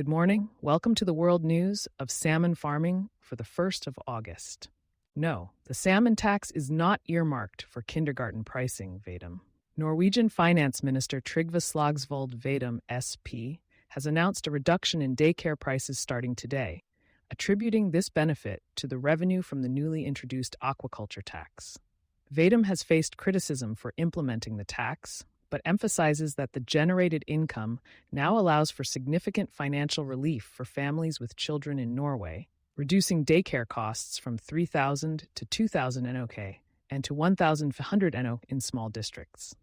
Good morning. Welcome to the world news of salmon farming for the 1st of August. No, the salmon tax is not earmarked for kindergarten pricing, Vedum. Norwegian Finance Minister Trøndelag Vedum SP has announced a reduction in daycare prices starting today, attributing this benefit to the revenue from the newly introduced aquaculture tax. Vedum has faced criticism for implementing the tax, but emphasizes that the generated income now allows for significant financial relief for families with children in Norway, reducing daycare costs from 3,000 to 2,000 NOK and to 1,500 NOK in small districts.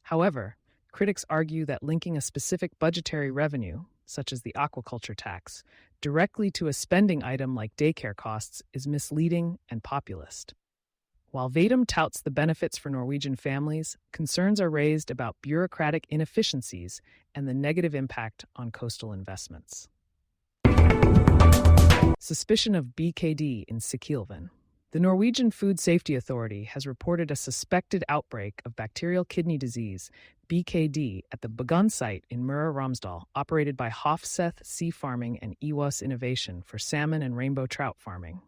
However, critics argue that linking a specific budgetary revenue, such as the aquaculture tax, directly to a spending item like daycare costs is misleading and populist. While Vedum touts the benefits for Norwegian families, concerns are raised about bureaucratic inefficiencies and the negative impact on coastal investments. Suspicion of BKD in Sykkylven. The Norwegian Food Safety Authority has reported a suspected outbreak of bacterial kidney disease, BKD, at the Begun site in Møre og Romsdal, operated by Hofseth Sea Farming and EWAS Innovation for salmon and rainbow trout farming.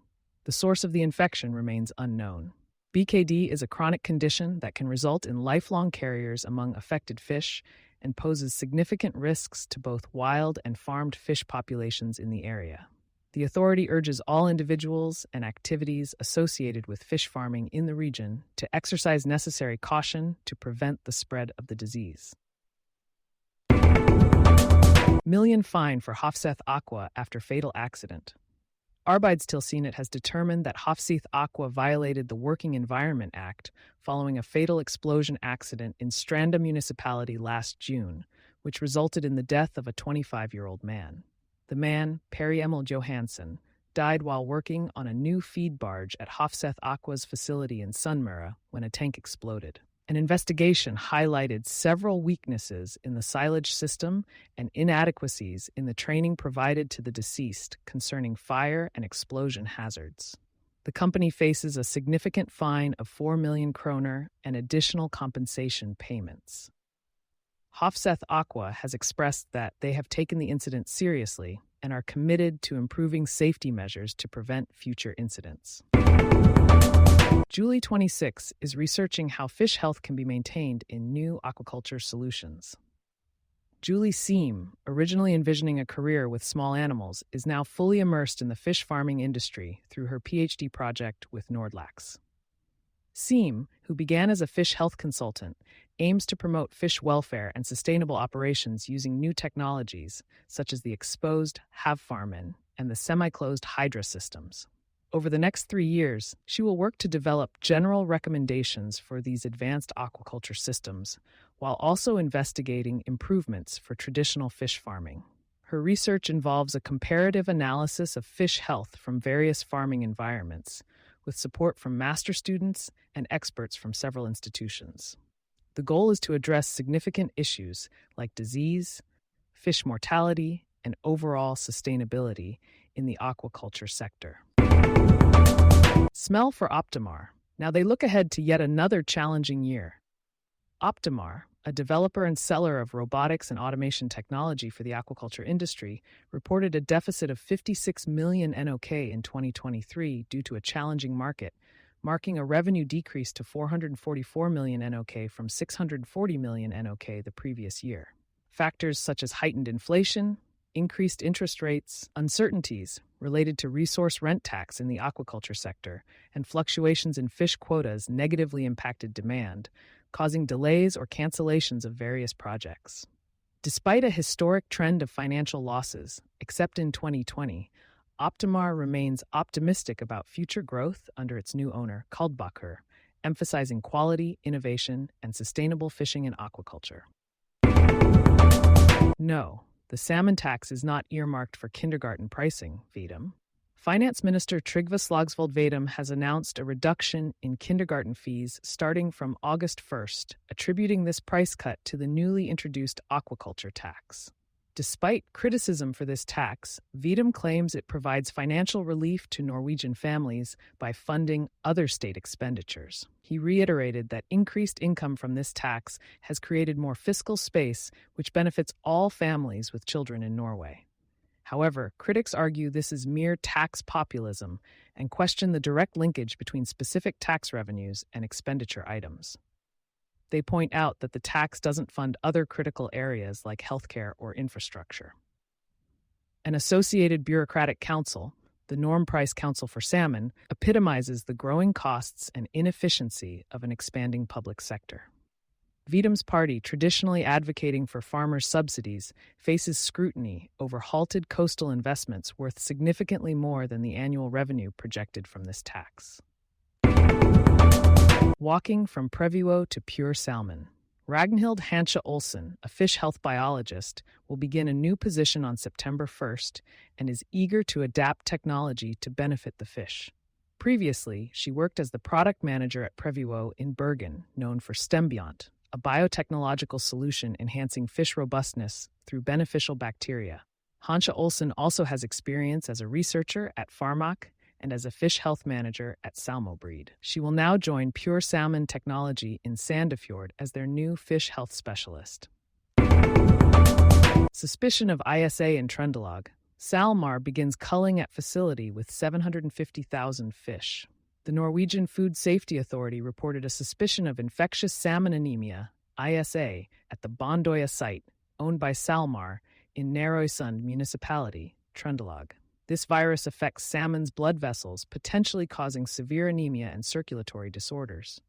The source of the infection remains unknown. BKD is a chronic condition that can result in lifelong carriers among affected fish and poses significant risks to both wild and farmed fish populations in the area. The authority urges all individuals and activities associated with fish farming in the region to exercise necessary caution to prevent the spread of the disease. Million fine for Hofseth Aqua after fatal accident. Arbeidstilsynet has determined that Hofseth Aqua violated the Working Environment Act following a fatal explosion accident in Stranda municipality last June, which resulted in the death of a 25-year-old man. The man, Perry Emil Johansson, died while working on a new feed barge at Hofseth Aqua's facility in Sunnmøre when a tank exploded. An investigation highlighted several weaknesses in the silage system and inadequacies in the training provided to the deceased concerning fire and explosion hazards. The company faces a significant fine of 4 million kroner and additional compensation payments. Hofseth Aqua has expressed that they have taken the incident seriously and are committed to improving safety measures to prevent future incidents. Julie, 26, is researching how fish health can be maintained in new aquaculture solutions. Julie Seam, originally envisioning a career with small animals, is now fully immersed in the fish farming industry through her PhD project with Nordlaks. Seam, who began as a fish health consultant, aims to promote fish welfare and sustainable operations using new technologies, such as the exposed havfarmen and the semi-closed hydra systems. Over the next 3 years, she will work to develop general recommendations for these advanced aquaculture systems, while also investigating improvements for traditional fish farming. Her research involves a comparative analysis of fish health from various farming environments, with support from master students and experts from several institutions. The goal is to address significant issues like disease, fish mortality, and overall sustainability in the aquaculture sector. Smell for Optimar. Now they look ahead to yet another challenging year. Optimar, a developer and seller of robotics and automation technology for the aquaculture industry, reported a deficit of 56 million NOK in 2023 due to a challenging market, marking a revenue decrease to 444 million NOK from 640 million NOK the previous year. Factors such as heightened inflation, increased interest rates, uncertainties related to resource rent tax in the aquaculture sector, and fluctuations in fish quotas negatively impacted demand, causing delays or cancellations of various projects. Despite a historic trend of financial losses, except in 2020, Optimar remains optimistic about future growth under its new owner, Kuldbakker, emphasizing quality, innovation, and sustainable fishing and aquaculture. No, the salmon tax is not earmarked for kindergarten pricing, Vedum. Finance Minister Trøndelag Vedum has announced a reduction in kindergarten fees starting from August 1st, attributing this price cut to the newly introduced aquaculture tax. Despite criticism for this tax, Vedum claims it provides financial relief to Norwegian families by funding other state expenditures. He reiterated that increased income from this tax has created more fiscal space, which benefits all families with children in Norway. However, critics argue this is mere tax populism and question the direct linkage between specific tax revenues and expenditure items. They point out that the tax doesn't fund other critical areas like healthcare or infrastructure. An associated bureaucratic council, the Norm Price Council for Salmon, epitomizes the growing costs and inefficiency of an expanding public sector. Vedum's party, traditionally advocating for farmers' subsidies, faces scrutiny over halted coastal investments worth significantly more than the annual revenue projected from this tax. Walking from Previwo to pure salmon. Ragnhild Hansche Olsen, a fish health biologist, will begin a new position on September 1st and is eager to adapt technology to benefit the fish. Previously, she worked as the product manager at Previwo in Bergen, known for Stembiont, a biotechnological solution enhancing fish robustness through beneficial bacteria. Hansche Olsen also has experience as a researcher at Pharmak and as a fish health manager at SalMar. She will now join Pure Salmon Technology in Sandefjord as their new fish health specialist. Suspicion of ISA in Trøndelag. SalMar begins culling at facility with 750,000 fish. The Norwegian Food Safety Authority reported a suspicion of infectious salmon anemia, ISA, at the Bondoya site, owned by SalMar, in Nærøysund municipality, Trøndelag. This virus affects salmon's blood vessels, potentially causing severe anemia and circulatory disorders.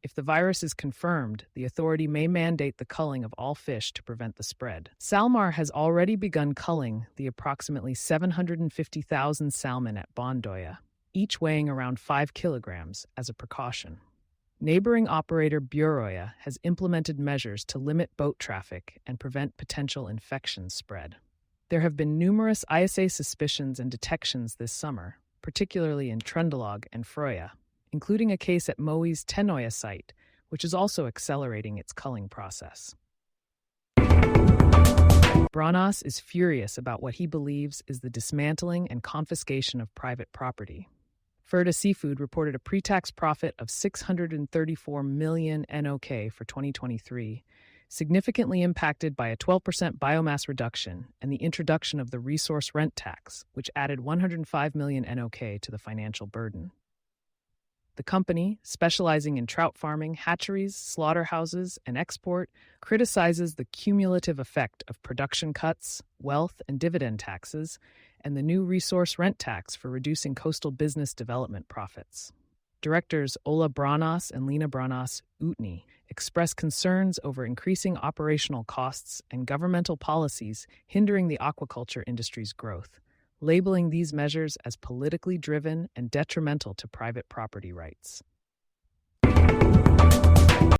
If the virus is confirmed, the authority may mandate the culling of all fish to prevent the spread. SalMar has already begun culling the approximately 750,000 salmon at Bondoya, each weighing around 5 kilograms, as a precaution. Neighboring operator Buroya has implemented measures to limit boat traffic and prevent potential infection spread. There have been numerous ISA suspicions and detections this summer, particularly in Trøndelag and Frøya, including a case at Mowi's Tenøya site, which is also accelerating its culling process. Braanaas is furious about what he believes is the dismantling and confiscation of private property. Firda Seafood reported a pre-tax profit of 634 million NOK for 2023, significantly impacted by a 12% biomass reduction and the introduction of the resource rent tax, which added 105 million NOK to the financial burden. The company, specializing in trout farming, hatcheries, slaughterhouses, and export, criticizes the cumulative effect of production cuts, wealth and dividend taxes, and the new resource rent tax for reducing coastal business development profits. Directors Ola Braanaas and Lena Braanaas Utni express concerns over increasing operational costs and governmental policies hindering the aquaculture industry's growth, labeling these measures as politically driven and detrimental to private property rights.